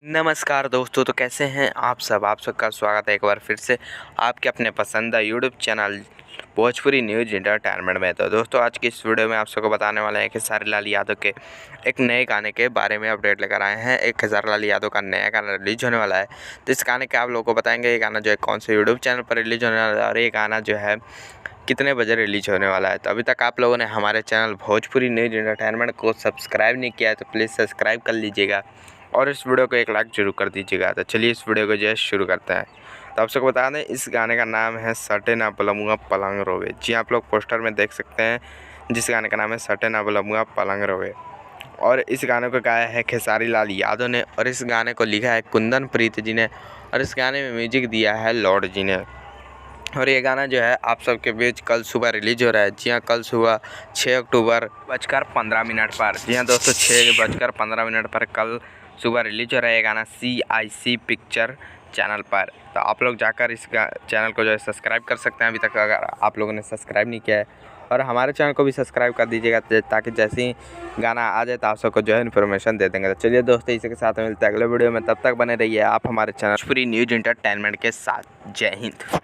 नमस्कार दोस्तों, तो कैसे हैं आप सब। आप सबका स्वागत है एक बार फिर से आपके अपने पसंदीदा YouTube channel Bhojpuri news entertainment में। तो दोस्तों, आज की इस वीडियो में आप सबको बताने वाले हैं खेसारी लाल यादव के एक नए गाने के बारे में अपडेट लेकर आए हैं। एक खेसारी लाल यादव का नया गाना रिलीज होने वाला है, तो इस गाने के आप लोगों को बताएंगे ये गाना जो है कौन से यूट्यूब चैनल पर रिलीज होने वाला है और ये गाना जो है कितने बजे रिलीज होने वाला है। तो अभी तक आप लोगों ने हमारे चैनल भोजपुरी न्यूज इंटरटेनमेंट को सब्सक्राइब नहीं किया है तो प्लीज़ सब्सक्राइब कर लीजिएगा और इस वीडियो को एक लाइक जरूर कर दीजिएगा। तो चलिए इस वीडियो को जो है शुरू करते हैं। तो आप सबको बता दें, इस गाने का नाम है सटे ना बलमुआ पलंग रोवे। जी आप लोग पोस्टर में देख सकते हैं, जिस गाने का नाम है सटे ना बलमुआ पलंग रोवे। और इस गाने को गाया है खेसारी लाल यादव ने और इस गाने को लिखा है कुंदन प्रीत जी ने और इस गाने में म्यूजिक दिया है लॉर्ड जी ने। और ये गाना जो है आप सबके बीच कल सुबह रिलीज हो रहा है। जी हाँ, कल सुबह 6 अक्टूबर 6:15 पर। जी हाँ दोस्तों, 6:15 पर कल सुबह रिलीज हो रहा है ये गाना CIC पिक्चर चैनल पर। तो आप लोग जाकर इस चैनल को जो है सब्सक्राइब कर सकते हैं अभी तक अगर आप लोगों ने सब्सक्राइब नहीं किया है, और हमारे चैनल को भी सब्सक्राइब कर दीजिएगा ताकि जैसे ही गाना आ जाए तो आप सबको जो है इन्फॉर्मेशन दे देंगे। तो चलिए दोस्तों, इसी के साथ मिलते हैं अगले वीडियो में। तब तक बने रहिए आप हमारे चैनल भोजपुरी न्यूज इंटरटेनमेंट के साथ। जय हिंद।